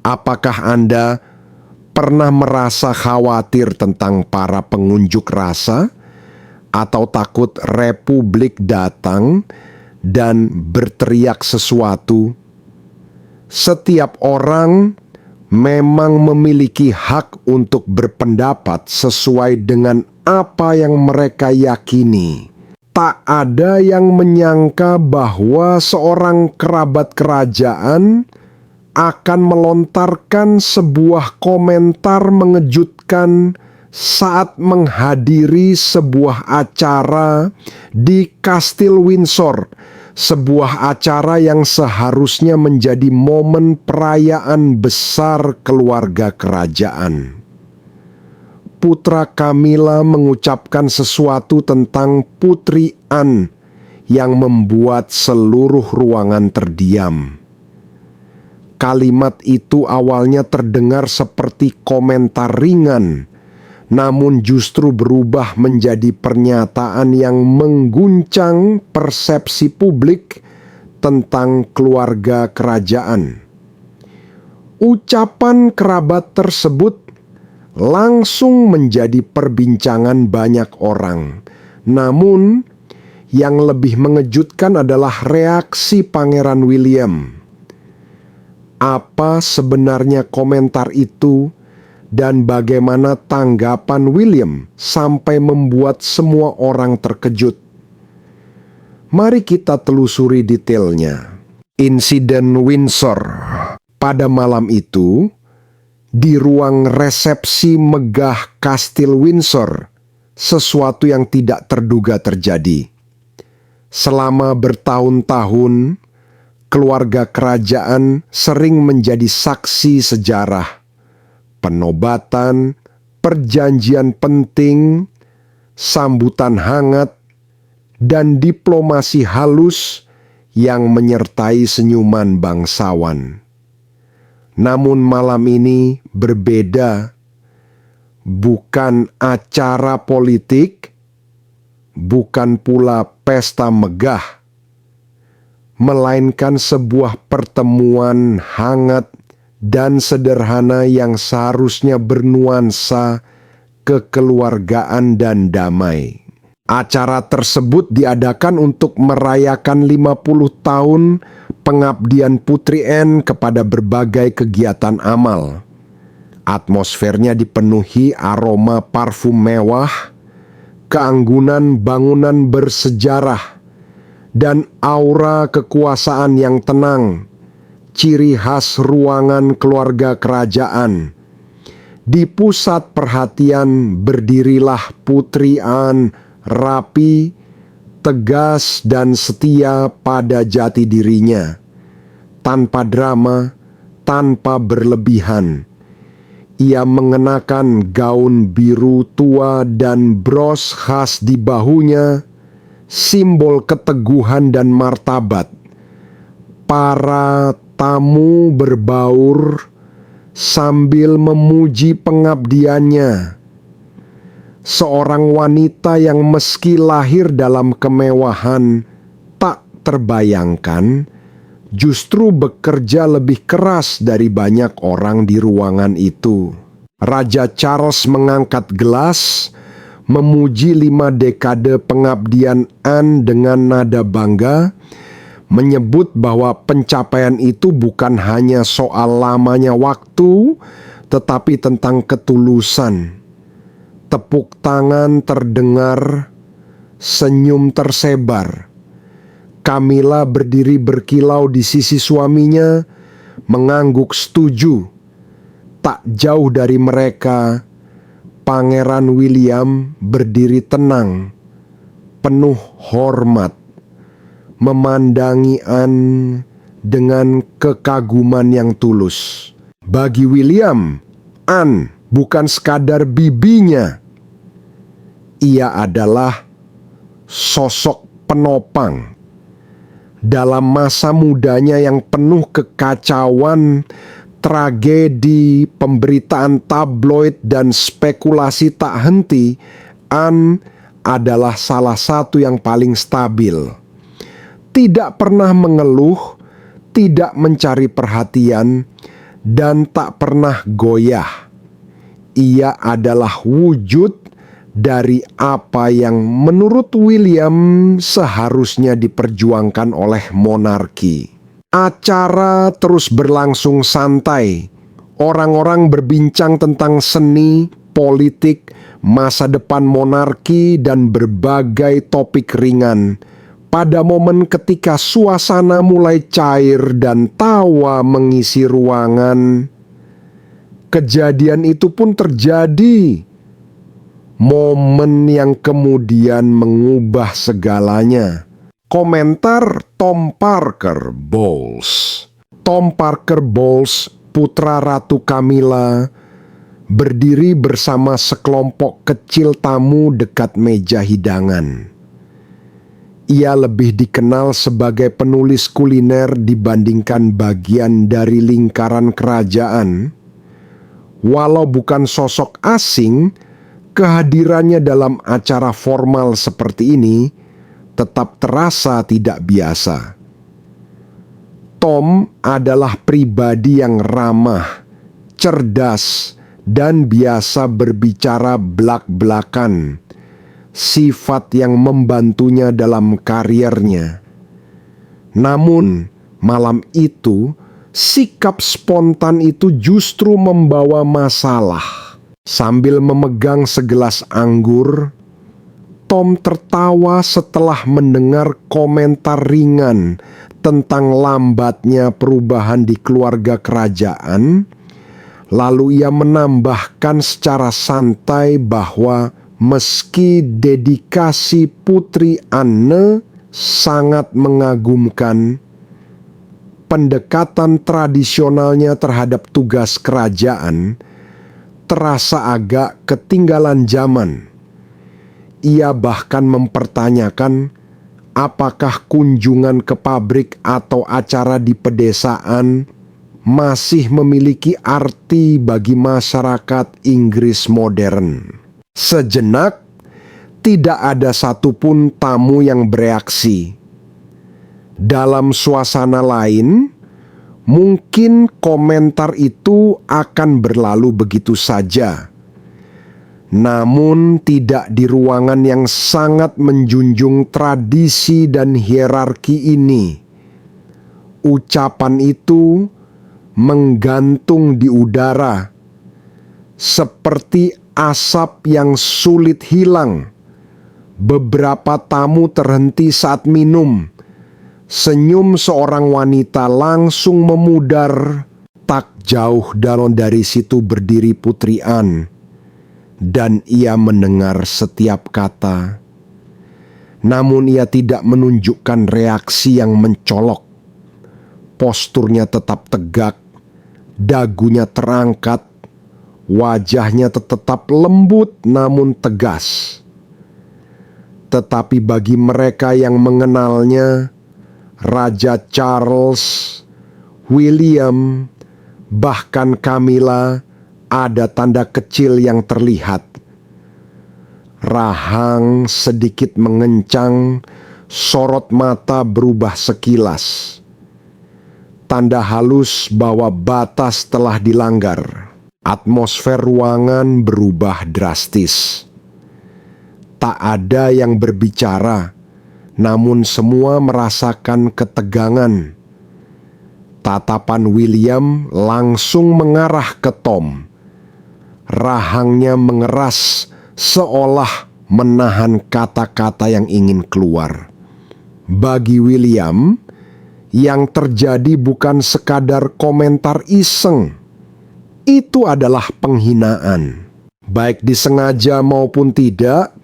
Apakah Anda pernah merasa khawatir tentang para pengunjuk rasa atau takut Republik datang dan berteriak sesuatu? Setiap orang memang memiliki hak untuk berpendapat sesuai dengan apa yang mereka yakini. Tak ada yang menyangka bahwa seorang kerabat kerajaan akan melontarkan sebuah komentar mengejutkan saat menghadiri sebuah acara di Kastil Windsor, sebuah acara yang seharusnya menjadi momen perayaan besar keluarga kerajaan. Putra Camilla mengucapkan sesuatu tentang Putri Anne yang membuat seluruh ruangan terdiam. Kalimat itu awalnya terdengar seperti komentar ringan, namun justru berubah menjadi pernyataan yang mengguncang persepsi publik tentang keluarga kerajaan. Ucapan kerabat tersebut langsung menjadi perbincangan banyak orang. Namun, yang lebih mengejutkan adalah reaksi Pangeran William. Apa sebenarnya komentar itu dan bagaimana tanggapan William sampai membuat semua orang terkejut? Mari kita telusuri detailnya. Insiden Windsor. Pada malam itu, di ruang resepsi megah Kastil Windsor, sesuatu yang tidak terduga terjadi. Selama bertahun-tahun, keluarga kerajaan sering menjadi saksi sejarah, penobatan, perjanjian penting, sambutan hangat, dan diplomasi halus yang menyertai senyuman bangsawan. Namun malam ini berbeda. Bukan acara politik, bukan pula pesta megah, melainkan sebuah pertemuan hangat dan sederhana yang seharusnya bernuansa kekeluargaan dan damai. Acara tersebut diadakan untuk merayakan 50 tahun pengabdian Putri Anne kepada berbagai kegiatan amal. Atmosfernya dipenuhi aroma parfum mewah, keanggunan bangunan bersejarah, dan aura kekuasaan yang tenang, ciri khas ruangan keluarga kerajaan. Di pusat perhatian berdirilah Putri Anne, rapi, tegas, dan setia pada jati dirinya. Tanpa drama, tanpa berlebihan. Ia mengenakan gaun biru tua dan bros khas di bahunya, simbol keteguhan dan martabat. Para tamu berbaur sambil memuji pengabdiannya. Seorang wanita yang meski lahir dalam kemewahan tak terbayangkan, justru bekerja lebih keras dari banyak orang di ruangan itu. Raja Charles mengangkat gelas, memuji 5 dekade pengabdian Anne dengan nada bangga, menyebut bahwa pencapaian itu bukan hanya soal lamanya waktu, tetapi tentang ketulusan. Tepuk tangan terdengar, senyum tersebar. Camilla berdiri berkilau di sisi suaminya, mengangguk setuju. Tak jauh dari mereka, Pangeran William berdiri tenang, penuh hormat, memandangi Anne dengan kekaguman yang tulus. Bagi William, Anne bukan sekadar bibinya. Ia adalah sosok penopang. Dalam masa mudanya yang penuh kekacauan, tragedi, pemberitaan tabloid, dan spekulasi tak henti, Anne adalah salah satu yang paling stabil. Tidak pernah mengeluh, tidak mencari perhatian, dan tak pernah goyah. Ia adalah wujud dari apa yang menurut William seharusnya diperjuangkan oleh monarki. Acara terus berlangsung santai. Orang-orang berbincang tentang seni, politik, masa depan monarki, dan berbagai topik ringan. Pada momen ketika suasana mulai cair dan tawa mengisi ruangan, kejadian itu pun terjadi. Momen yang kemudian mengubah segalanya. Komentar Tom Parker Bowles. Tom Parker Bowles, putra Ratu Camilla, berdiri bersama sekelompok kecil tamu dekat meja hidangan. Ia lebih dikenal sebagai penulis kuliner dibandingkan bagian dari lingkaran kerajaan. Walau bukan sosok asing, kehadirannya dalam acara formal seperti ini tetap terasa tidak biasa. Tom adalah pribadi yang ramah, cerdas, dan biasa berbicara blak-blakan, sifat yang membantunya dalam kariernya. Namun, malam itu, sikap spontan itu justru membawa masalah. Sambil memegang segelas anggur, Tom tertawa setelah mendengar komentar ringan tentang lambatnya perubahan di keluarga kerajaan. Lalu ia menambahkan secara santai bahwa meski dedikasi Putri Anne sangat mengagumkan, pendekatan tradisionalnya terhadap tugas kerajaan terasa agak ketinggalan zaman. Ia bahkan mempertanyakan apakah kunjungan ke pabrik atau acara di pedesaan masih memiliki arti bagi masyarakat Inggris modern. Sejenak, tidak ada satupun tamu yang bereaksi. Dalam suasana lain, mungkin komentar itu akan berlalu begitu saja. Namun tidak di ruangan yang sangat menjunjung tradisi dan hierarki ini. Ucapan itu menggantung di udara, seperti asap yang sulit hilang. Beberapa tamu terhenti saat minum. Senyum seorang wanita langsung memudar. Tak jauh dari situ berdiri Putri Anne, dan ia mendengar setiap kata. Namun ia tidak menunjukkan reaksi yang mencolok. Posturnya tetap tegak, dagunya terangkat, wajahnya tetap lembut namun tegas. Tetapi bagi mereka yang mengenalnya, Raja Charles, William, bahkan Camilla, ada tanda kecil yang terlihat. Rahang sedikit mengencang, sorot mata berubah sekilas. Tanda halus bahwa batas telah dilanggar. Atmosfer ruangan berubah drastis. Tak ada yang berbicara, namun semua merasakan ketegangan. Tatapan William langsung mengarah ke Tom. Rahangnya mengeras seolah menahan kata-kata yang ingin keluar. Bagi William, yang terjadi bukan sekadar komentar iseng. Itu adalah penghinaan. Baik disengaja maupun tidak,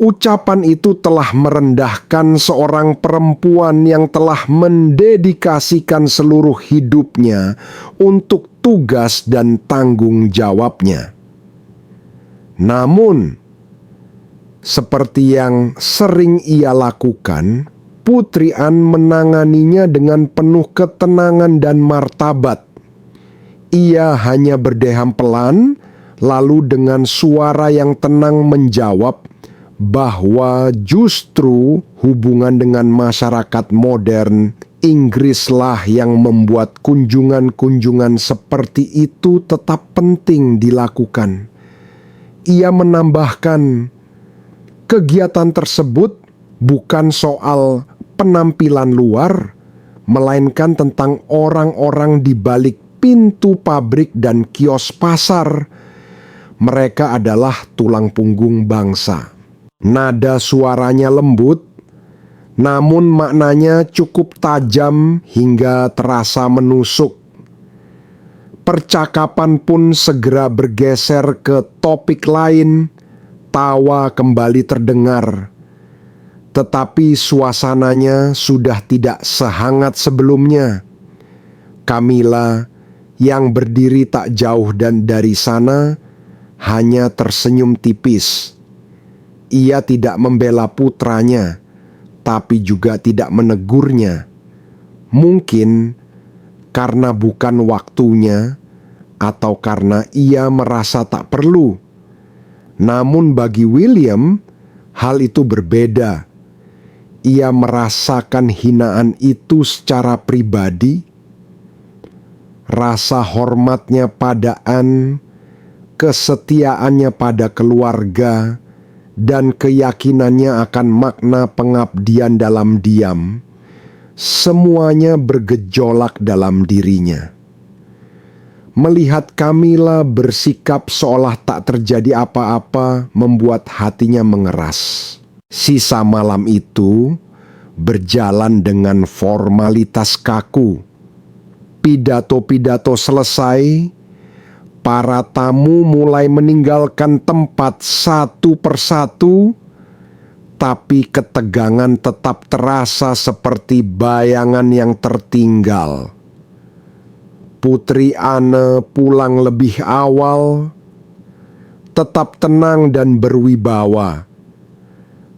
ucapan itu telah merendahkan seorang perempuan yang telah mendedikasikan seluruh hidupnya untuk tugas dan tanggung jawabnya. Namun, seperti yang sering ia lakukan, Putri Anne menanganinya dengan penuh ketenangan dan martabat. Ia hanya berdeham pelan, lalu dengan suara yang tenang menjawab bahwa justru hubungan dengan masyarakat modern Inggrislah yang membuat kunjungan-kunjungan seperti itu tetap penting dilakukan. Ia menambahkan, kegiatan tersebut bukan soal penampilan luar, melainkan tentang orang-orang di balik pintu pabrik dan kios pasar. Mereka adalah tulang punggung bangsa. Nada suaranya lembut, namun maknanya cukup tajam hingga terasa menusuk. Percakapan pun segera bergeser ke topik lain, tawa kembali terdengar. Tetapi suasananya sudah tidak sehangat sebelumnya. Camilla yang berdiri tak jauh dan dari sana hanya tersenyum tipis. Ia tidak membela putranya, tapi juga tidak menegurnya. Mungkin karena bukan waktunya, atau karena ia merasa tak perlu. Namun bagi William, hal itu berbeda. Ia merasakan hinaan itu secara pribadi. Rasa hormatnya pada Anne, kesetiaannya pada keluarga, dan keyakinannya akan makna pengabdian dalam diam, semuanya bergejolak dalam dirinya. Melihat Camilla bersikap seolah tak terjadi apa-apa membuat hatinya mengeras. Sisa malam itu berjalan dengan formalitas kaku. Pidato-pidato selesai, para tamu mulai meninggalkan tempat satu persatu, tapi ketegangan tetap terasa seperti bayangan yang tertinggal. Putri Anne pulang lebih awal, tetap tenang dan berwibawa.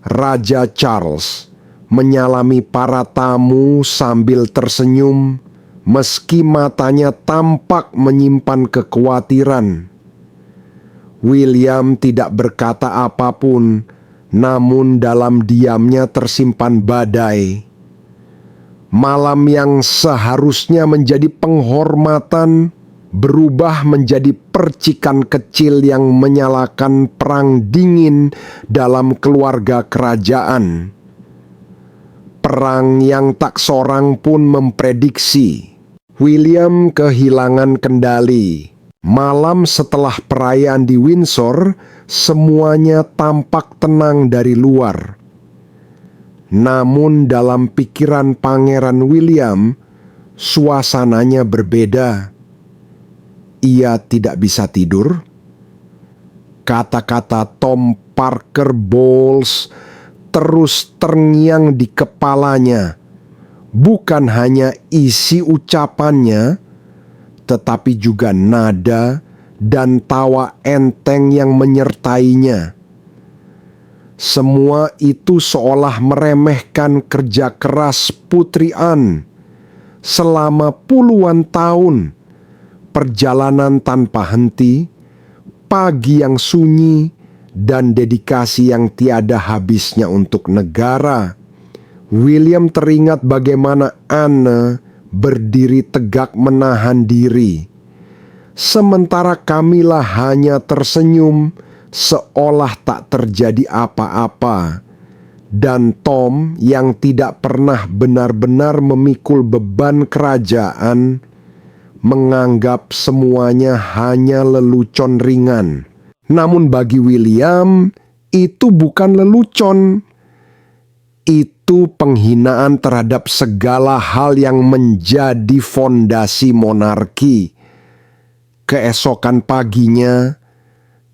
Raja Charles menyalami para tamu sambil tersenyum, meski matanya tampak menyimpan kekhawatiran. William tidak berkata apapun, namun dalam diamnya tersimpan badai. Malam yang seharusnya menjadi penghormatan berubah menjadi percikan kecil yang menyalakan perang dingin dalam keluarga kerajaan. Perang yang tak seorang pun memprediksi. William kehilangan kendali. Malam setelah perayaan di Windsor, semuanya tampak tenang dari luar. Namun dalam pikiran Pangeran William, suasananya berbeda. Ia tidak bisa tidur. Kata-kata Tom Parker Bowles terus terngiang di kepalanya. Bukan hanya isi ucapannya, tetapi juga nada dan tawa enteng yang menyertainya. Semua itu seolah meremehkan kerja keras Putri Anne selama puluhan tahun, perjalanan tanpa henti, pagi yang sunyi, dan dedikasi yang tiada habisnya untuk negara. William teringat bagaimana Anne berdiri tegak menahan diri, sementara Camilla hanya tersenyum seolah tak terjadi apa-apa, dan Tom yang tidak pernah benar-benar memikul beban kerajaan menganggap semuanya hanya lelucon ringan. Namun bagi William, itu bukan lelucon. Itu penghinaan terhadap segala hal yang menjadi fondasi monarki. Keesokan paginya,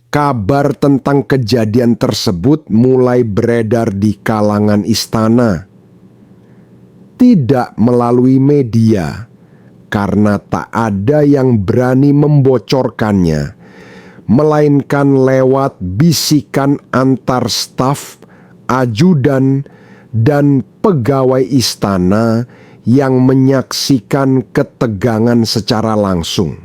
kabar tentang kejadian tersebut mulai beredar di kalangan istana. Tidak melalui media, karena tak ada yang berani membocorkannya, melainkan lewat bisikan antar staf, ajudan, dan pegawai istana yang menyaksikan ketegangan secara langsung.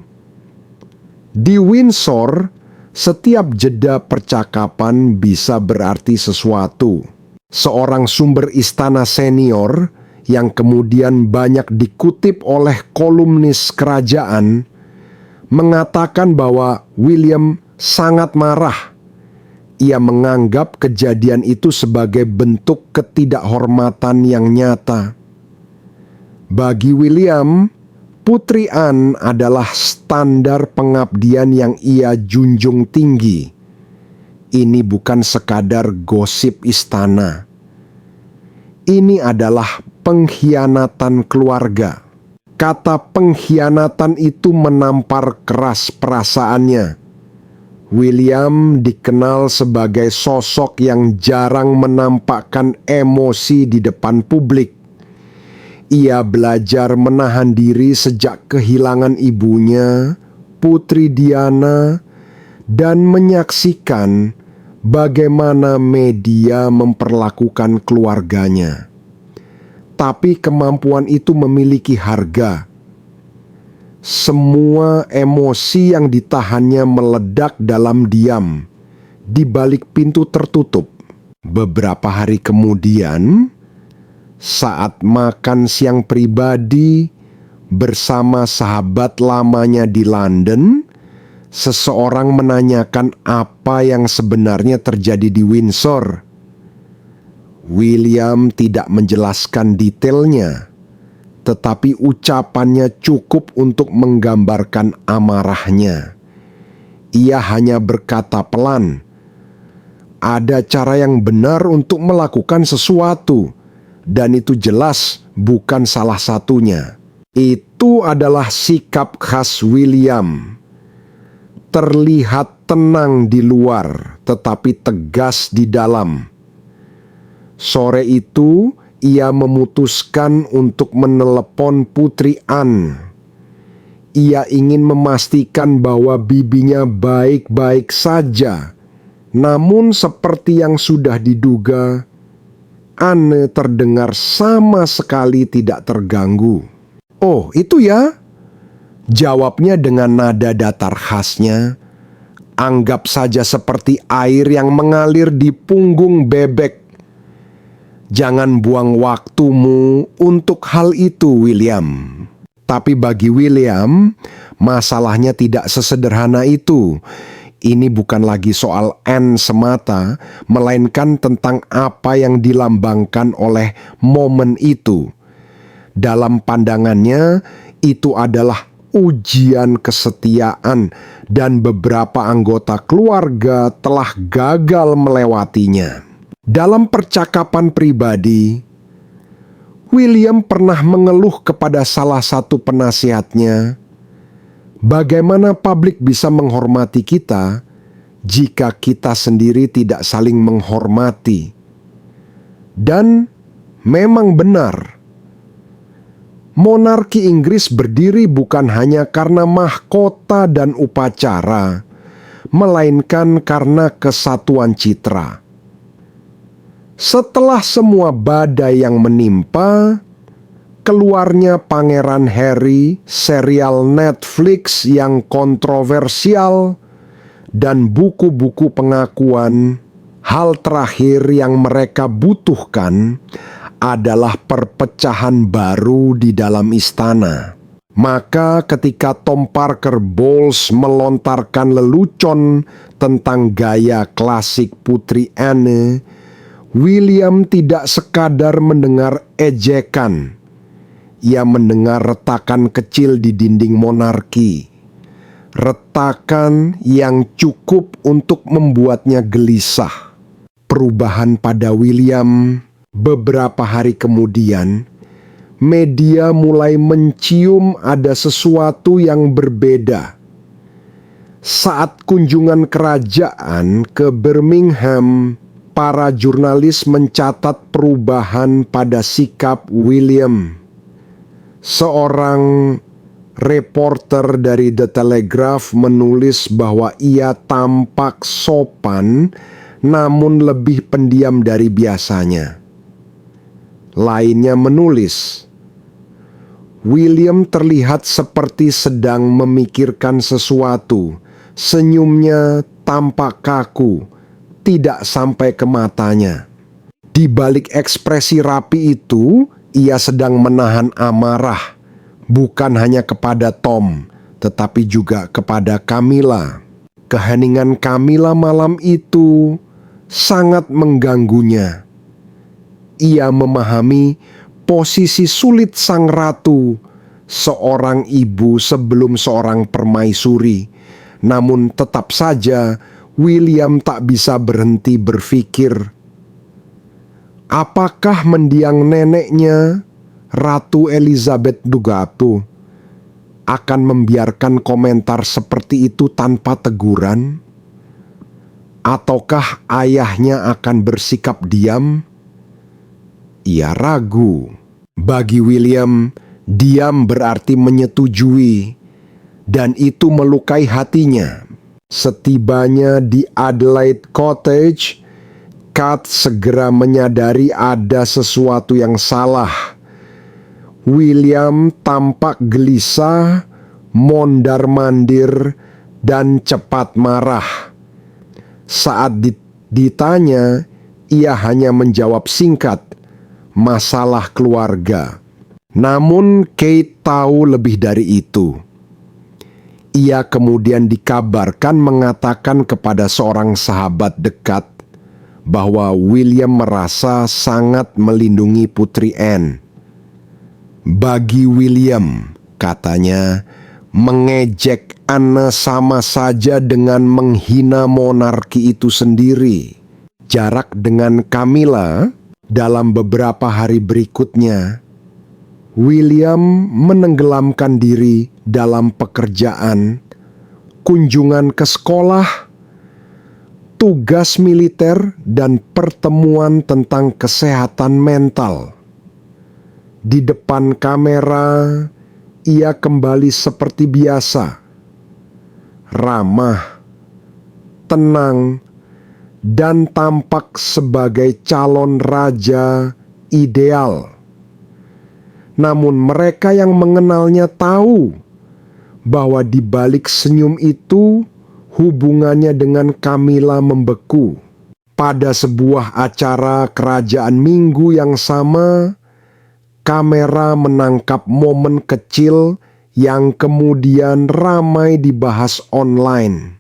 Di Windsor, setiap jeda percakapan bisa berarti sesuatu. Seorang sumber istana senior yang kemudian banyak dikutip oleh kolumnis kerajaan, mengatakan bahwa William sangat marah. Ia menganggap kejadian itu sebagai bentuk ketidakhormatan yang nyata. Bagi William, Putri Anne adalah standar pengabdian yang ia junjung tinggi. Ini bukan sekadar gosip istana. Ini adalah pengkhianatan keluarga. Kata pengkhianatan itu menampar keras perasaannya. William dikenal sebagai sosok yang jarang menampakkan emosi di depan publik. Ia belajar menahan diri sejak kehilangan ibunya, Putri Diana, dan menyaksikan bagaimana media memperlakukan keluarganya. Tapi kemampuan itu memiliki harga. Semua emosi yang ditahannya meledak dalam diam di balik pintu tertutup. Beberapa hari kemudian, saat makan siang pribadi bersama sahabat lamanya di London, seseorang menanyakan apa yang sebenarnya terjadi di Windsor. William tidak menjelaskan detailnya, tetapi ucapannya cukup untuk menggambarkan amarahnya. Ia hanya berkata pelan, "Ada cara yang benar untuk melakukan sesuatu, dan itu jelas bukan salah satunya." Itu adalah sikap khas William. Terlihat tenang di luar, tetapi tegas di dalam. Sore itu, ia memutuskan untuk menelepon Putri Anne. Ia ingin memastikan bahwa bibinya baik-baik saja. Namun seperti yang sudah diduga, Anne terdengar sama sekali tidak terganggu. "Oh, itu ya?" jawabnya dengan nada datar khasnya. Anggap saja seperti air yang mengalir di punggung bebek. Jangan buang waktumu untuk hal itu, William. Tapi bagi William, masalahnya tidak sesederhana itu. Ini bukan lagi soal Anne semata, melainkan tentang apa yang dilambangkan oleh momen itu. Dalam pandangannya, itu adalah ujian kesetiaan, dan beberapa anggota keluarga telah gagal melewatinya. Dalam percakapan pribadi, William pernah mengeluh kepada salah satu penasihatnya, bagaimana publik bisa menghormati kita jika kita sendiri tidak saling menghormati. Dan memang benar, monarki Inggris berdiri bukan hanya karena mahkota dan upacara, melainkan karena kesatuan citra. Setelah semua badai yang menimpa, keluarnya Pangeran Harry, serial Netflix yang kontroversial, dan buku-buku pengakuan, hal terakhir yang mereka butuhkan adalah perpecahan baru di dalam istana. Maka ketika Tom Parker Bowles melontarkan lelucon tentang gaya klasik Putri Anne, William tidak sekadar mendengar ejekan. Ia mendengar retakan kecil di dinding monarki. Retakan yang cukup untuk membuatnya gelisah. Perubahan pada William. Beberapa hari kemudian, media mulai mencium ada sesuatu yang berbeda. Saat kunjungan kerajaan ke Birmingham, para jurnalis mencatat perubahan pada sikap William. Seorang reporter dari The Telegraph menulis bahwa ia tampak sopan, namun lebih pendiam dari biasanya. Lainnya menulis, William terlihat seperti sedang memikirkan sesuatu. Senyumnya tampak kaku, tidak sampai ke matanya. Di balik ekspresi rapi itu, Ia sedang menahan amarah, bukan hanya kepada Tom, tetapi juga kepada Camilla. Keheningan Camilla malam itu sangat mengganggunya. Ia memahami posisi sulit sang ratu, seorang ibu sebelum seorang permaisuri. Namun tetap saja William tak bisa berhenti berpikir, apakah mendiang neneknya, Ratu Elizabeth Dugatu, akan membiarkan komentar seperti itu tanpa teguran? Ataukah ayahnya akan bersikap diam? Ia ragu. Bagi William, diam berarti menyetujui, dan itu melukai hatinya. Setibanya di Adelaide Cottage, Kat segera menyadari ada sesuatu yang salah. William tampak gelisah, mondar-mandir, dan cepat marah. Saat ditanya, ia hanya menjawab singkat, masalah keluarga. Namun Kate tahu lebih dari itu. Ia kemudian dikabarkan mengatakan kepada seorang sahabat dekat bahwa William merasa sangat melindungi Putri Anne. Bagi William, katanya, mengejek Anne sama saja dengan menghina monarki itu sendiri. Jarak dengan Camilla dalam beberapa hari berikutnya, William menenggelamkan diri dalam pekerjaan, kunjungan ke sekolah, tugas militer, dan pertemuan tentang kesehatan mental. Di depan kamera, ia kembali seperti biasa, ramah, tenang, dan tampak sebagai calon raja ideal. Namun mereka yang mengenalnya tahu bahwa di balik senyum itu, hubungannya dengan Camilla membeku. Pada sebuah acara kerajaan minggu yang sama, kamera menangkap momen kecil yang kemudian ramai dibahas online.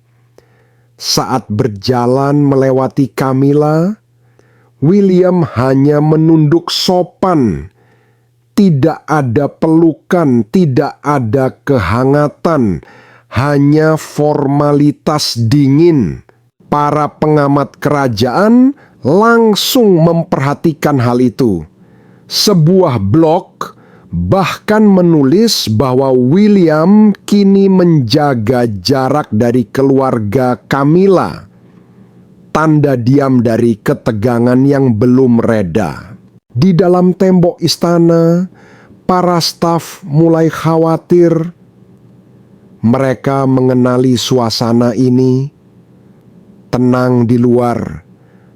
Saat berjalan melewati Camilla, William hanya menunduk sopan. Tidak ada pelukan, tidak ada kehangatan, hanya formalitas dingin. Para pengamat kerajaan langsung memperhatikan hal itu. Sebuah blog bahkan menulis bahwa William kini menjaga jarak dari keluarga Camilla. Tanda diam dari ketegangan yang belum reda. Di dalam tembok istana, para staf mulai khawatir. Mereka mengenali suasana ini, tenang di luar,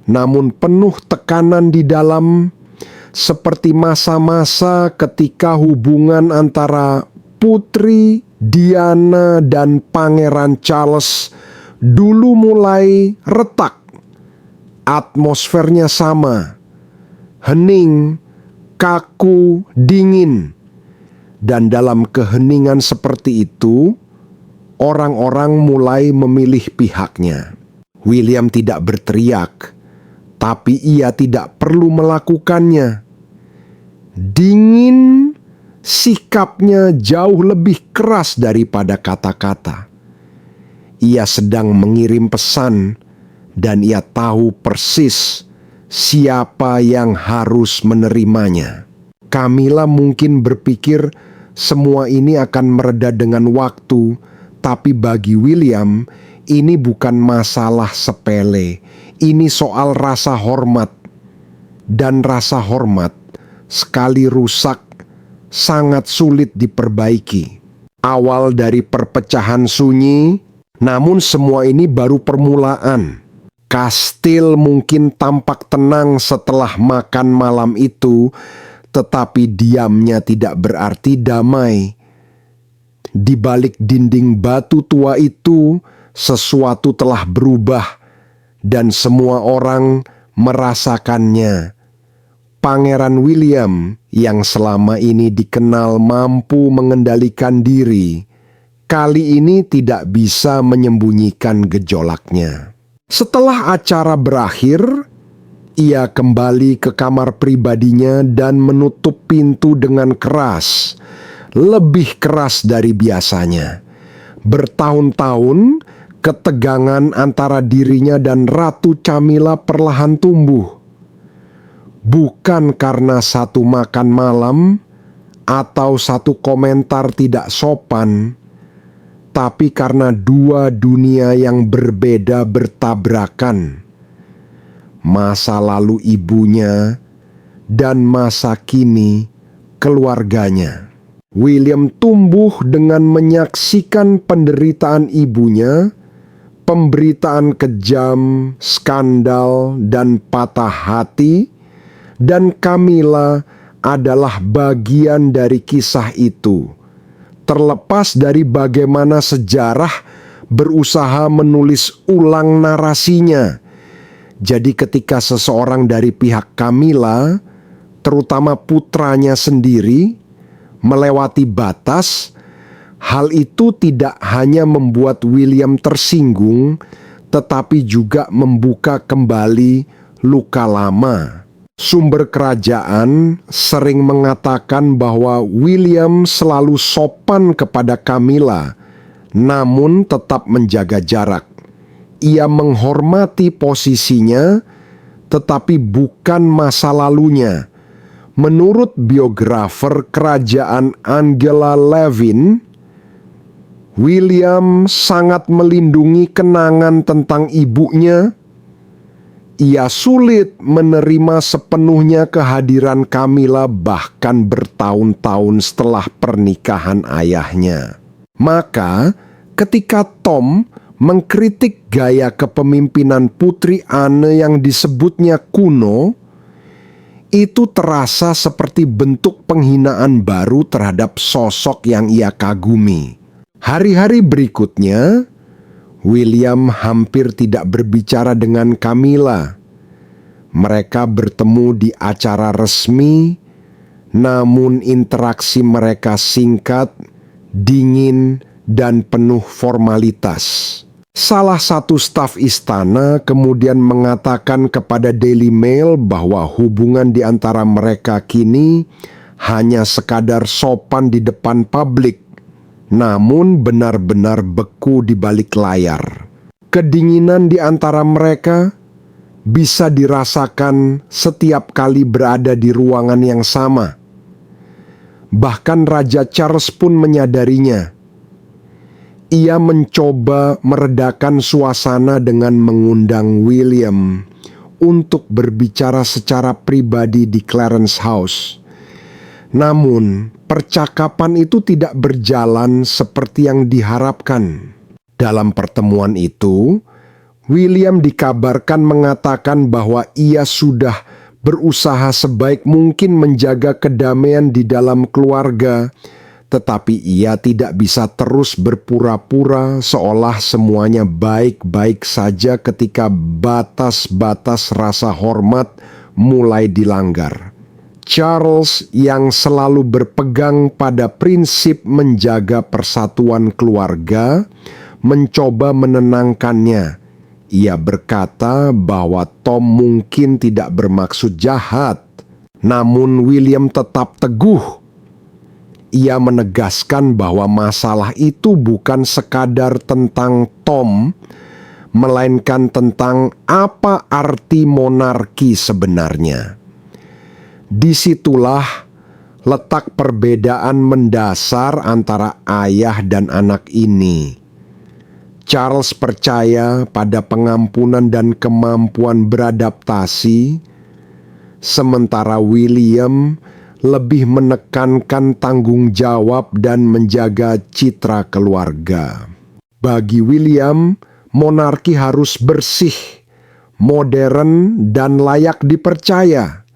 namun penuh tekanan di dalam, seperti masa-masa ketika hubungan antara Putri Diana dan Pangeran Charles dulu mulai retak. Atmosfernya sama, hening, kaku, dingin. Dan dalam keheningan seperti itu, orang-orang mulai memilih pihaknya. William tidak berteriak, tapi ia tidak perlu melakukannya. Dingin, sikapnya jauh lebih keras daripada kata-kata. Ia sedang mengirim pesan, dan ia tahu persis siapa yang harus menerimanya. Camilla mungkin berpikir semua ini akan mereda dengan waktu, tapi bagi William, ini bukan masalah sepele. Ini soal rasa hormat. Dan rasa hormat, sekali rusak, sangat sulit diperbaiki. Awal dari perpecahan sunyi, namun semua ini baru permulaan. Kastil mungkin tampak tenang setelah makan malam itu, tetapi diamnya tidak berarti damai. Di balik dinding batu tua itu, sesuatu telah berubah, dan semua orang merasakannya. Pangeran William yang selama ini dikenal mampu mengendalikan diri, kali ini tidak bisa menyembunyikan gejolaknya. Setelah acara berakhir, ia kembali ke kamar pribadinya dan menutup pintu dengan keras, lebih keras dari biasanya. Bertahun-tahun, ketegangan antara dirinya dan Ratu Camilla perlahan tumbuh. Bukan karena satu makan malam atau satu komentar tidak sopan, tapi karena dua dunia yang berbeda bertabrakan. Masa lalu ibunya dan masa kini keluarganya. William tumbuh dengan menyaksikan penderitaan ibunya, pemberitaan kejam, skandal, dan patah hati, dan Camilla adalah bagian dari kisah itu. Terlepas dari bagaimana sejarah berusaha menulis ulang narasinya. Jadi ketika seseorang dari pihak Camilla, terutama putranya sendiri, melewati batas, hal itu tidak hanya membuat William tersinggung, tetapi juga membuka kembali luka lama. Sumber kerajaan sering mengatakan bahwa William selalu sopan kepada Camilla, namun tetap menjaga jarak. Ia menghormati posisinya, tetapi bukan masa lalunya. Menurut biografer kerajaan Angela Levin, William sangat melindungi kenangan tentang ibunya. Ia sulit menerima sepenuhnya kehadiran Camilla bahkan bertahun-tahun setelah pernikahan ayahnya. Maka, ketika Tom mengkritik gaya kepemimpinan Putri Anne yang disebutnya kuno, itu terasa seperti bentuk penghinaan baru terhadap sosok yang ia kagumi. Hari-hari berikutnya, William hampir tidak berbicara dengan Camilla. Mereka bertemu di acara resmi, namun interaksi mereka singkat, dingin, dan penuh formalitas. Salah satu staf istana kemudian mengatakan kepada Daily Mail bahwa hubungan di antara mereka kini hanya sekadar sopan di depan publik, namun benar-benar beku di balik layar. Kedinginan di antara mereka bisa dirasakan setiap kali berada di ruangan yang sama. Bahkan Raja Charles pun menyadarinya. Ia mencoba meredakan suasana dengan mengundang William untuk berbicara secara pribadi di Clarence House. Namun, percakapan itu tidak berjalan seperti yang diharapkan. Dalam pertemuan itu, William dikabarkan mengatakan bahwa ia sudah berusaha sebaik mungkin menjaga kedamaian di dalam keluarga, tetapi ia tidak bisa terus berpura-pura seolah semuanya baik-baik saja ketika batas-batas rasa hormat mulai dilanggar. Charles yang selalu berpegang pada prinsip menjaga persatuan keluarga mencoba menenangkannya. Ia berkata bahwa Tom mungkin tidak bermaksud jahat, namun William tetap teguh. Ia menegaskan bahwa masalah itu bukan sekadar tentang Tom, melainkan tentang apa arti monarki sebenarnya. Disitulah letak perbedaan mendasar antara ayah dan anak ini. Charles percaya pada pengampunan dan kemampuan beradaptasi, sementara William lebih menekankan tanggung jawab dan menjaga citra keluarga. Bagi William, monarki harus bersih, modern, dan layak dipercaya.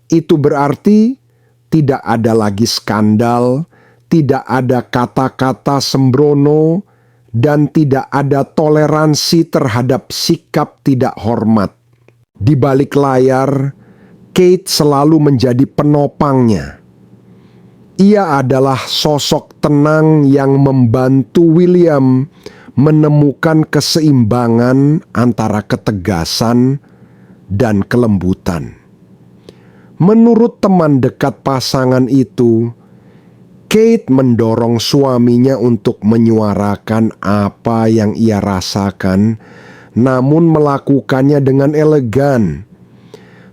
Itu berarti tidak ada lagi skandal, tidak ada kata-kata sembrono, dan tidak ada toleransi terhadap sikap tidak hormat. Di balik layar, Kate selalu menjadi penopangnya. Ia adalah sosok tenang yang membantu William menemukan keseimbangan antara ketegasan dan kelembutan. Menurut teman dekat pasangan itu, Kate mendorong suaminya untuk menyuarakan apa yang ia rasakan, namun melakukannya dengan elegan.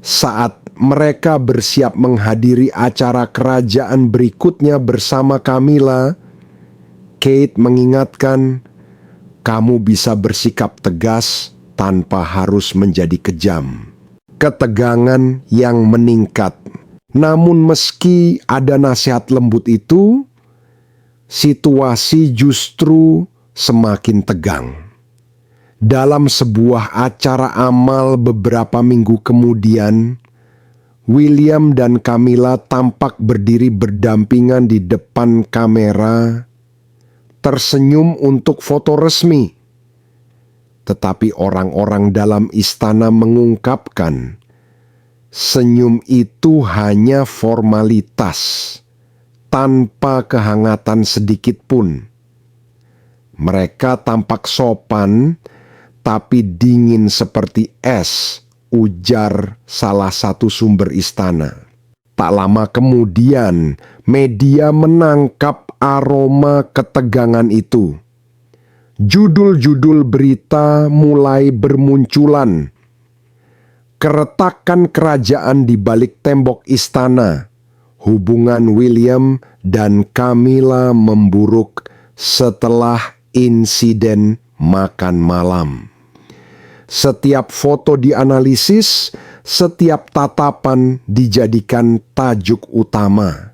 Saat mereka bersiap menghadiri acara kerajaan berikutnya bersama Camilla, Kate mengingatkan, "Kamu bisa bersikap tegas tanpa harus menjadi kejam." Ketegangan yang meningkat. Namun meski ada nasihat lembut itu, situasi justru semakin tegang. Dalam sebuah acara amal beberapa minggu kemudian, William dan Camilla tampak berdiri berdampingan di depan kamera, tersenyum untuk foto resmi. Tetapi orang-orang dalam istana mengungkapkan, senyum itu hanya formalitas, tanpa kehangatan sedikit pun. Mereka tampak sopan, tapi dingin seperti es, ujar salah satu sumber istana. Tak lama kemudian, media menangkap aroma ketegangan itu. Judul-judul berita mulai bermunculan. Keretakan kerajaan di balik tembok istana. Hubungan William dan Camilla memburuk setelah insiden makan malam. Setiap foto dianalisis, setiap tatapan dijadikan tajuk utama.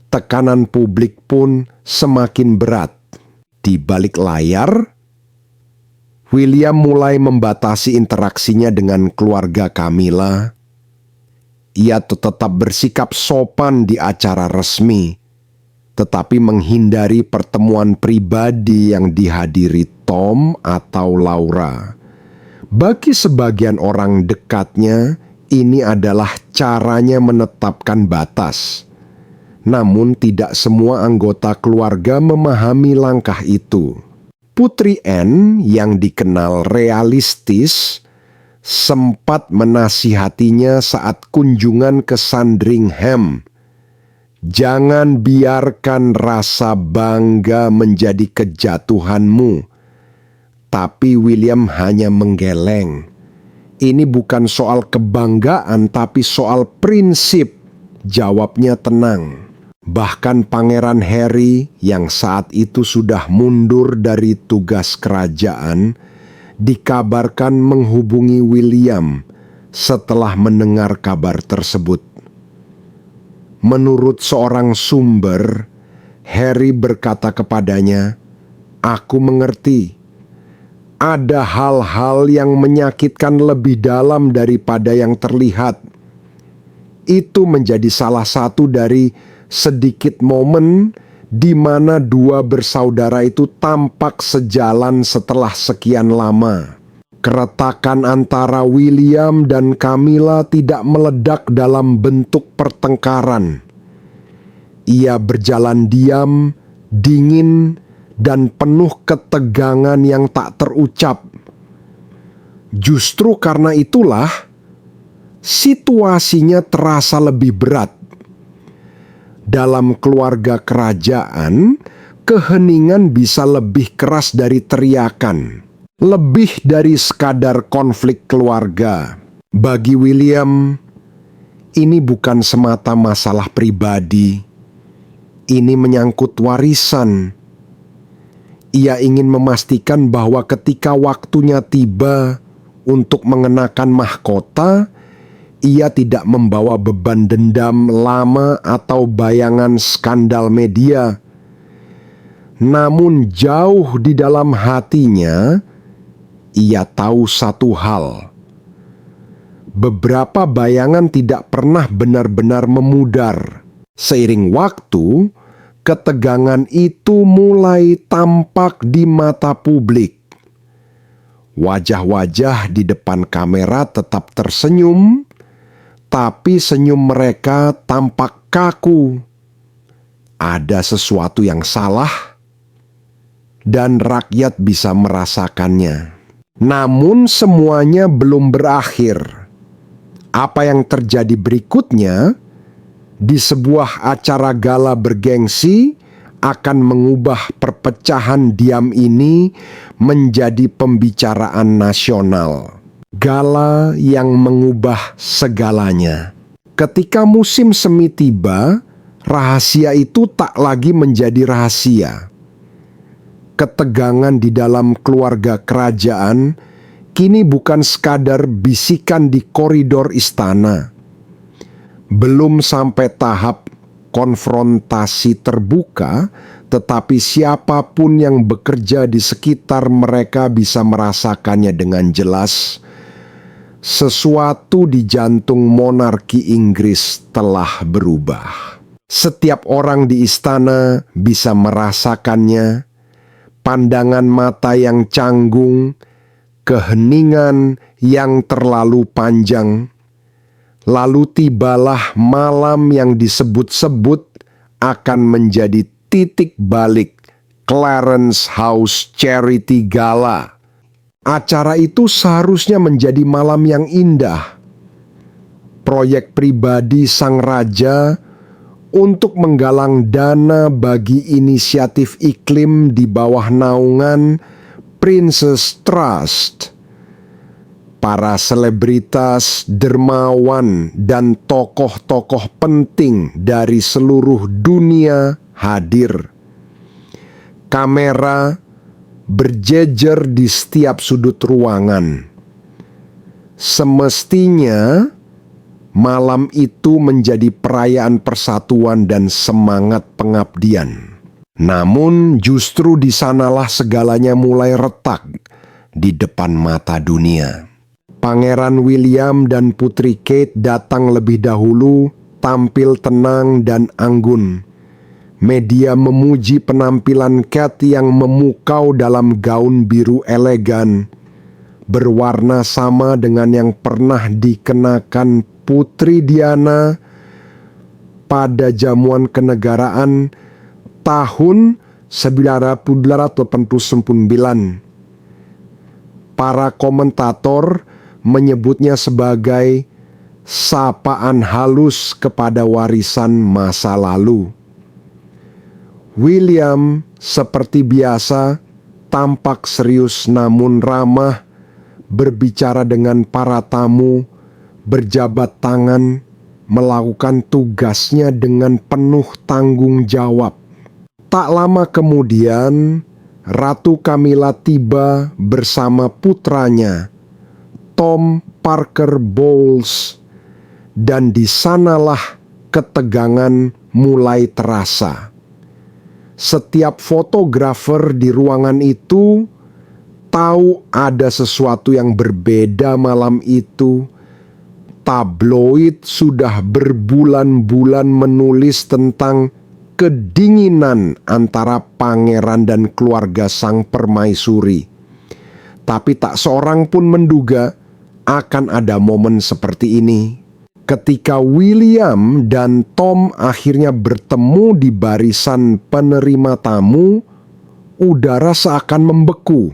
Tekanan publik pun semakin berat. Di balik layar, William mulai membatasi interaksinya dengan keluarga Camilla. Ia tetap bersikap sopan di acara resmi, tetapi menghindari pertemuan pribadi yang dihadiri Tom atau Laura. Bagi sebagian orang dekatnya, ini adalah caranya menetapkan batas. Namun tidak semua anggota keluarga memahami langkah itu. Putri Anne yang dikenal realistis sempat menasihatinya saat kunjungan ke Sandringham. Jangan biarkan rasa bangga menjadi kejatuhanmu. Tapi William hanya menggeleng. Ini bukan soal kebanggaan tapi soal prinsip, jawabnya tenang. Bahkan Pangeran Harry yang saat itu sudah mundur dari tugas kerajaan, dikabarkan menghubungi William setelah mendengar kabar tersebut. Menurut seorang sumber, Harry berkata kepadanya, "Aku mengerti. Ada hal-hal yang menyakitkan lebih dalam daripada yang terlihat." Itu menjadi salah satu dari sedikit momen di mana dua bersaudara itu tampak sejalan setelah sekian lama. Keretakan antara William dan Camilla tidak meledak dalam bentuk pertengkaran. Ia berjalan diam, dingin, dan penuh ketegangan yang tak terucap. Justru karena itulah, situasinya terasa lebih berat. Dalam keluarga kerajaan, keheningan bisa lebih keras dari teriakan, lebih dari sekadar konflik keluarga. Bagi William, ini bukan semata masalah pribadi. Ini menyangkut warisan. Ia ingin memastikan bahwa ketika waktunya tiba untuk mengenakan mahkota, ia tidak membawa beban dendam lama atau bayangan skandal media. Namun jauh di dalam hatinya, ia tahu satu hal. Beberapa bayangan tidak pernah benar-benar memudar. Seiring waktu, ketegangan itu mulai tampak di mata publik. Wajah-wajah di depan kamera tetap tersenyum, tapi senyum mereka tampak kaku. Ada sesuatu yang salah, dan rakyat bisa merasakannya. Namun semuanya belum berakhir. Apa yang terjadi berikutnya di sebuah acara gala bergengsi akan mengubah perpecahan diam ini menjadi pembicaraan nasional. Gala yang mengubah segalanya. Ketika musim semi tiba, rahasia itu tak lagi menjadi rahasia. Ketegangan di dalam keluarga kerajaan kini bukan sekadar bisikan di koridor istana. Belum sampai tahap konfrontasi terbuka, tetapi siapapun yang bekerja di sekitar mereka bisa merasakannya dengan jelas. Sesuatu di jantung monarki Inggris telah berubah. Setiap orang di istana bisa merasakannya. Pandangan mata yang canggung, keheningan yang terlalu panjang. Lalu tibalah malam yang disebut-sebut akan menjadi titik balik Clarence House Charity Gala. Acara itu seharusnya menjadi malam yang indah. Proyek pribadi sang raja untuk menggalang dana bagi inisiatif iklim di bawah naungan Princess Trust. Para selebritas, dermawan, dan tokoh-tokoh penting dari seluruh dunia hadir. Kamera berjejer di setiap sudut ruangan. Semestinya malam itu menjadi perayaan persatuan dan semangat pengabdian. Namun justru di sanalah segalanya mulai retak di depan mata dunia. Pangeran William dan Putri Kate datang lebih dahulu, tampil tenang dan anggun. Media memuji penampilan Kate yang memukau dalam gaun biru elegan, berwarna sama dengan yang pernah dikenakan Putri Diana pada jamuan kenegaraan tahun 1989. Para komentator menyebutnya sebagai sapaan halus kepada warisan masa lalu. William seperti biasa tampak serius namun ramah, berbicara dengan para tamu, berjabat tangan, melakukan tugasnya dengan penuh tanggung jawab. Tak lama kemudian, Ratu Camilla tiba bersama putranya, Tom Parker Bowles, dan di sanalah ketegangan mulai terasa. Setiap fotografer di ruangan itu tahu ada sesuatu yang berbeda malam itu. Tabloid sudah berbulan-bulan menulis tentang kedinginan antara pangeran dan keluarga sang permaisuri. Tapi tak seorang pun menduga akan ada momen seperti ini. Ketika William dan Tom akhirnya bertemu di barisan penerima tamu, udara seakan membeku.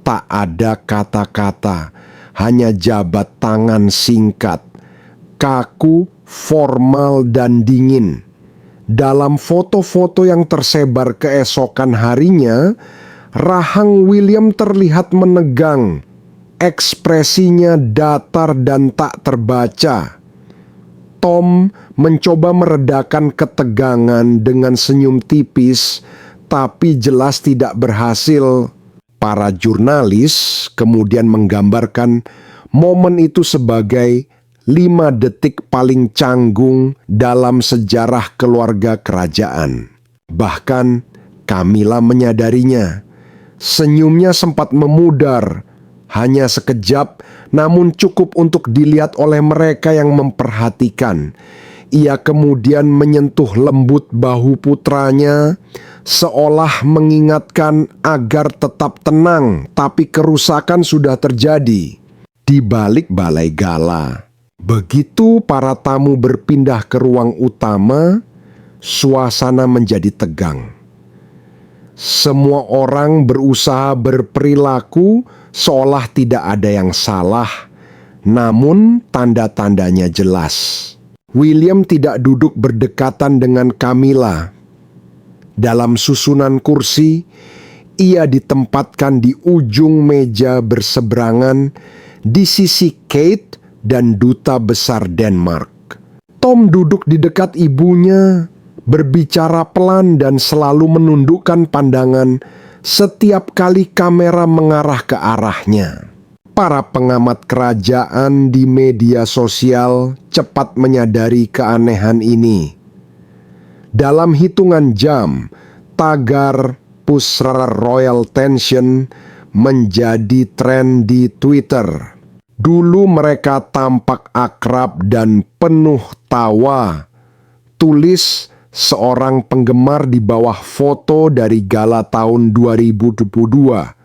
Tak ada kata-kata, hanya jabat tangan singkat, kaku, formal, dan dingin. Dalam foto-foto yang tersebar keesokan harinya, rahang William terlihat menegang. Ekspresinya datar dan tak terbaca. Tom mencoba meredakan ketegangan dengan senyum tipis, tapi jelas tidak berhasil. Para jurnalis kemudian menggambarkan momen itu sebagai 5 detik paling canggung dalam sejarah keluarga kerajaan. Bahkan Camilla menyadarinya. Senyumnya sempat memudar, hanya sekejap, namun cukup untuk dilihat oleh mereka yang memperhatikan. Ia kemudian menyentuh lembut bahu putranya, seolah mengingatkan agar tetap tenang, tapi kerusakan sudah terjadi. Di balik balai gala, Begitu para tamu berpindah ke ruang utama, suasana menjadi tegang. Semua orang berusaha berperilaku seolah tidak ada yang salah, namun tanda-tandanya jelas. William tidak duduk berdekatan dengan Camilla. Dalam susunan kursi, ia ditempatkan di ujung meja berseberangan di sisi Kate dan Duta Besar Denmark. Tom duduk di dekat ibunya, berbicara pelan dan selalu menundukkan pandangan setiap kali kamera mengarah ke arahnya. Para pengamat kerajaan di media sosial cepat menyadari keanehan ini. Dalam hitungan jam, tagar "Push Royal Tension" menjadi tren di Twitter. Dulu mereka tampak akrab dan penuh tawa, tulis seorang penggemar di bawah foto dari gala tahun 2022.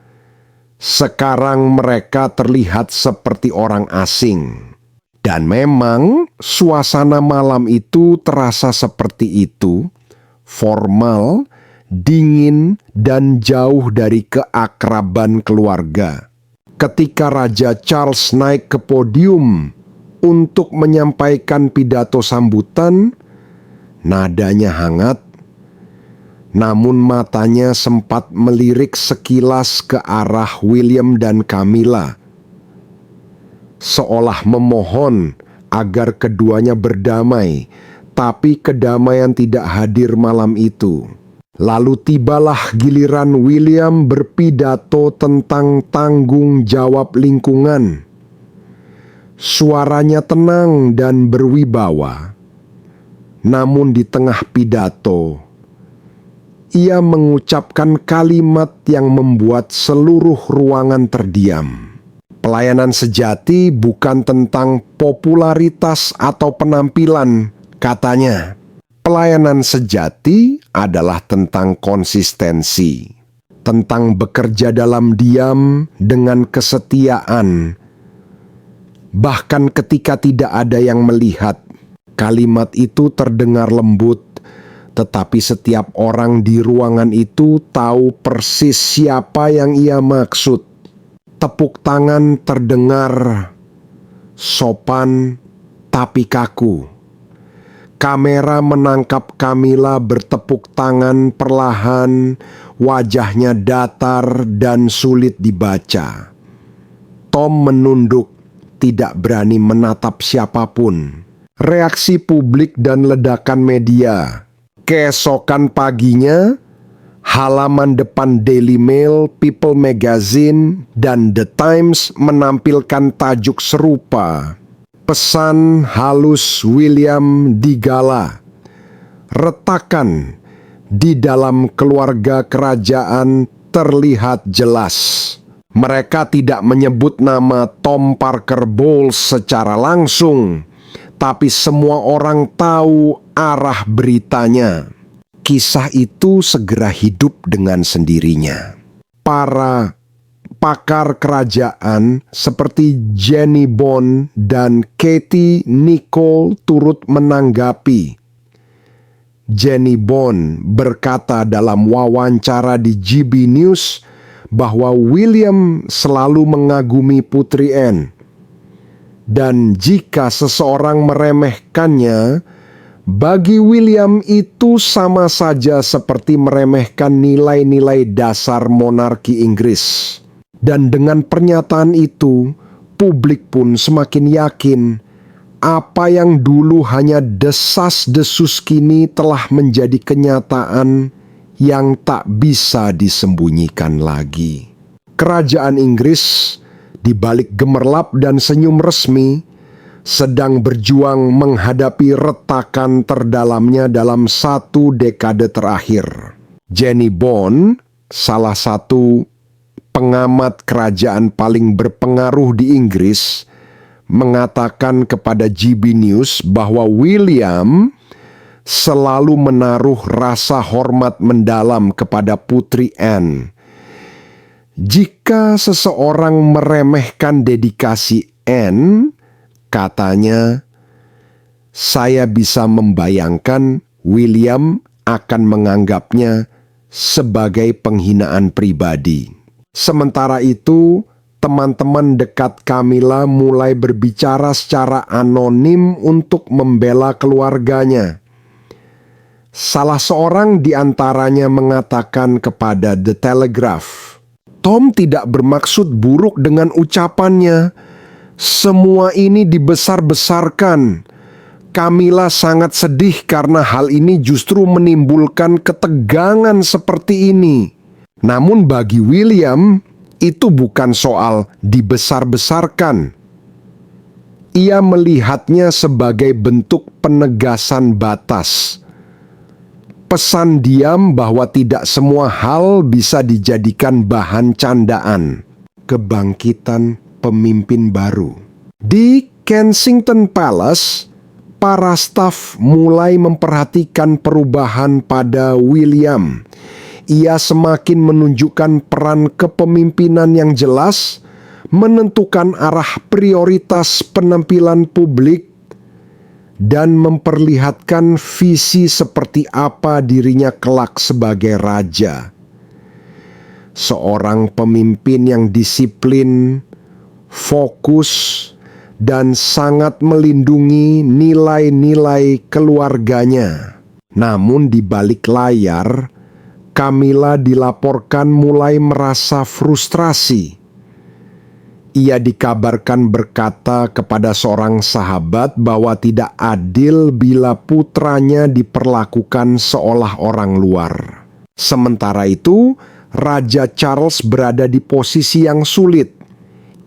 Sekarang mereka terlihat seperti orang asing. Dan memang suasana malam itu terasa seperti itu, formal, dingin, dan jauh dari keakraban keluarga. Ketika Raja Charles naik ke podium untuk menyampaikan pidato sambutan, nadanya hangat, namun matanya sempat melirik sekilas ke arah William dan Camilla, seolah memohon agar keduanya berdamai, tapi kedamaian tidak hadir malam itu. Lalu tibalah giliran William berpidato tentang tanggung jawab lingkungan. Suaranya tenang dan berwibawa. Namun di tengah pidato, ia mengucapkan kalimat yang membuat seluruh ruangan terdiam. Pelayanan sejati bukan tentang popularitas atau penampilan, katanya. Pelayanan sejati adalah tentang konsistensi, tentang bekerja dalam diam dengan kesetiaan. Bahkan ketika tidak ada yang melihat, kalimat itu terdengar lembut, tetapi setiap orang di ruangan itu tahu persis siapa yang ia maksud. Tepuk tangan terdengar sopan tapi kaku. Kamera menangkap Camilla bertepuk tangan perlahan, wajahnya datar dan sulit dibaca. Tom menunduk, tidak berani menatap siapapun. Reaksi publik dan ledakan media. Keesokan paginya, halaman depan Daily Mail, People Magazine, dan The Times menampilkan tajuk serupa. Pesan halus William di gala. Retakan di dalam keluarga kerajaan terlihat jelas. Mereka tidak menyebut nama Tom Parker Bowles secara langsung, tapi semua orang tahu arah beritanya. Kisah itu segera hidup dengan sendirinya. Para pakar kerajaan seperti Jenny Bond dan Katie Nicholl turut menanggapi. Jenny Bond berkata dalam wawancara di GB News bahwa William selalu mengagumi Putri Anne. Dan jika seseorang meremehkannya, bagi William itu sama saja seperti meremehkan nilai-nilai dasar monarki Inggris. Dan dengan pernyataan itu, publik pun semakin yakin apa yang dulu hanya desas-desus kini telah menjadi kenyataan yang tak bisa disembunyikan lagi. Kerajaan Inggris, di balik gemerlap dan senyum resmi, sedang berjuang menghadapi retakan terdalamnya dalam 1 dekade terakhir. Jenny Bond, salah satu pengamat kerajaan paling berpengaruh di Inggris, mengatakan kepada GB News bahwa William selalu menaruh rasa hormat mendalam kepada Putri Anne. Jika seseorang meremehkan dedikasi Anne, Katanya, "Saya bisa membayangkan William akan menganggapnya sebagai penghinaan pribadi." Sementara itu, teman-teman dekat Camilla mulai berbicara secara anonim untuk membela keluarganya. Salah seorang di antaranya mengatakan kepada The Telegraph, "Tom tidak bermaksud buruk dengan ucapannya. Semua ini dibesar-besarkan. Camilla sangat sedih karena hal ini justru menimbulkan ketegangan seperti ini." Namun bagi William, itu bukan soal dibesar-besarkan. Ia melihatnya sebagai bentuk penegasan batas. Pesan diam bahwa tidak semua hal bisa dijadikan bahan candaan. Kebangkitan pemimpin baru. Di Kensington Palace, para staf mulai memperhatikan perubahan pada William. Ia semakin menunjukkan peran kepemimpinan yang jelas, menentukan arah prioritas penampilan publik, dan memperlihatkan visi seperti apa dirinya kelak sebagai raja. Seorang pemimpin yang disiplin, fokus, dan sangat melindungi nilai-nilai keluarganya. Namun di balik layar, Camilla dilaporkan mulai merasa frustrasi. Ia dikabarkan berkata kepada seorang sahabat bahwa tidak adil bila putranya diperlakukan seolah orang luar. Sementara itu, Raja Charles berada di posisi yang sulit.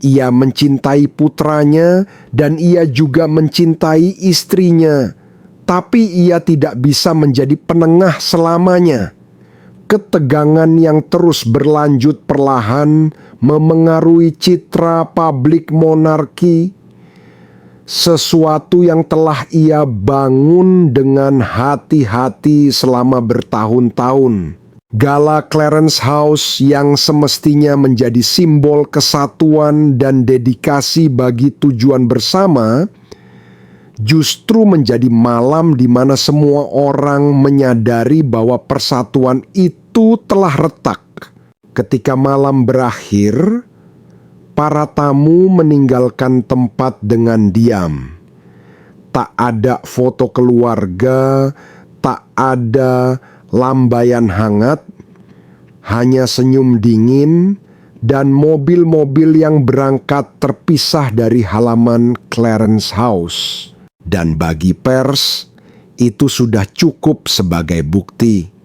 Ia mencintai putranya dan ia juga mencintai istrinya, tapi ia tidak bisa menjadi penengah selamanya. Ketegangan yang terus berlanjut perlahan memengaruhi citra publik monarki, sesuatu yang telah ia bangun dengan hati-hati selama bertahun-tahun. Gala Clarence House yang semestinya menjadi simbol kesatuan dan dedikasi bagi tujuan bersama, justru menjadi malam di mana semua orang menyadari bahwa persatuan itu telah retak. Ketika malam berakhir, para tamu meninggalkan tempat dengan diam. Tak ada foto keluarga, tak ada lambaian hangat, hanya senyum dingin dan mobil-mobil yang berangkat terpisah dari halaman Clarence House. Dan bagi pers, itu sudah cukup sebagai bukti.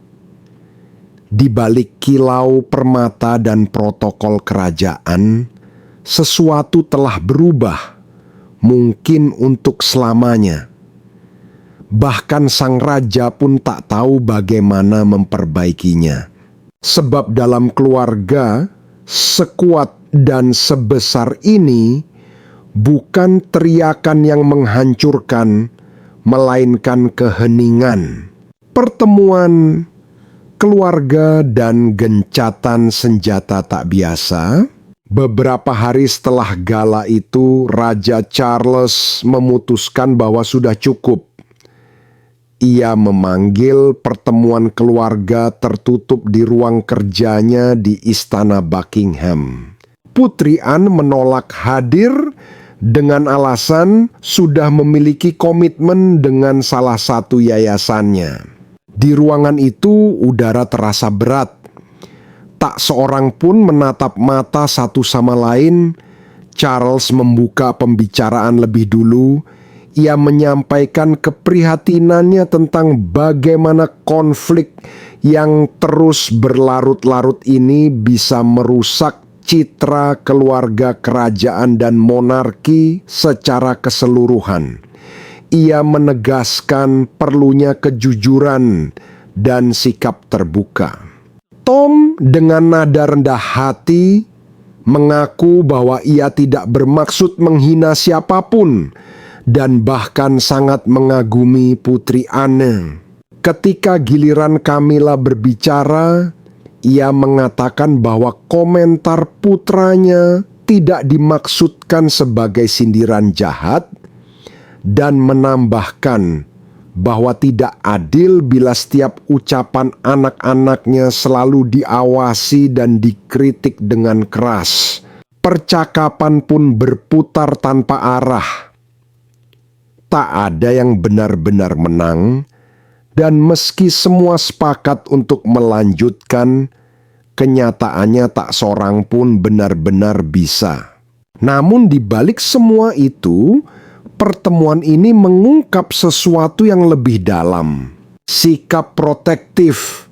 Di balik kilau permata dan protokol kerajaan, sesuatu telah berubah, mungkin untuk selamanya. Bahkan sang raja pun tak tahu bagaimana memperbaikinya. Sebab dalam keluarga, sekuat dan sebesar ini, bukan teriakan yang menghancurkan, melainkan keheningan. Pertemuan keluarga dan gencatan senjata tak biasa. Beberapa hari setelah gala itu, Raja Charles memutuskan bahwa sudah cukup. Ia memanggil pertemuan keluarga tertutup di ruang kerjanya di Istana Buckingham. Putri Anne menolak hadir dengan alasan sudah memiliki komitmen dengan salah satu yayasannya. Di ruangan itu udara terasa berat. Tak seorang pun menatap mata satu sama lain. Charles membuka pembicaraan lebih dulu. Ia menyampaikan keprihatinannya tentang bagaimana konflik yang terus berlarut-larut ini bisa merusak citra keluarga kerajaan dan monarki secara keseluruhan. Ia menegaskan perlunya kejujuran dan sikap terbuka. Tom dengan nada rendah hati mengaku bahwa ia tidak bermaksud menghina siapapun dan bahkan sangat mengagumi Putri Anne. Ketika giliran Camilla berbicara, ia mengatakan bahwa komentar putranya tidak dimaksudkan sebagai sindiran jahat, dan menambahkan bahwa tidak adil bila setiap ucapan anak-anaknya selalu diawasi dan dikritik dengan keras. Percakapan pun berputar tanpa arah. Tak ada yang benar-benar menang, dan meski semua sepakat untuk melanjutkan, kenyataannya tak seorang pun benar-benar bisa. Namun di balik semua itu, pertemuan ini mengungkap sesuatu yang lebih dalam. Sikap protektif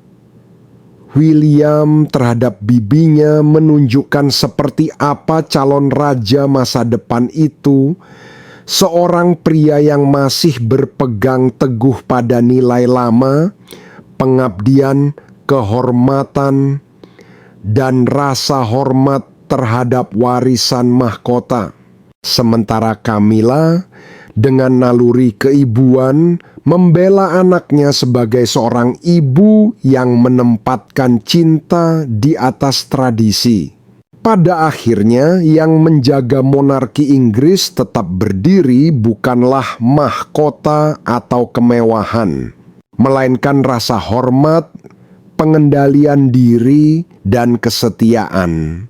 William terhadap bibinya menunjukkan seperti apa calon raja masa depan itu, seorang pria yang masih berpegang teguh pada nilai lama, pengabdian, kehormatan, dan rasa hormat terhadap warisan mahkota. Sementara Camilla, dengan naluri keibuan, membela anaknya sebagai seorang ibu yang menempatkan cinta di atas tradisi. Pada akhirnya, yang menjaga monarki Inggris tetap berdiri bukanlah mahkota atau kemewahan, melainkan rasa hormat, pengendalian diri, dan kesetiaan.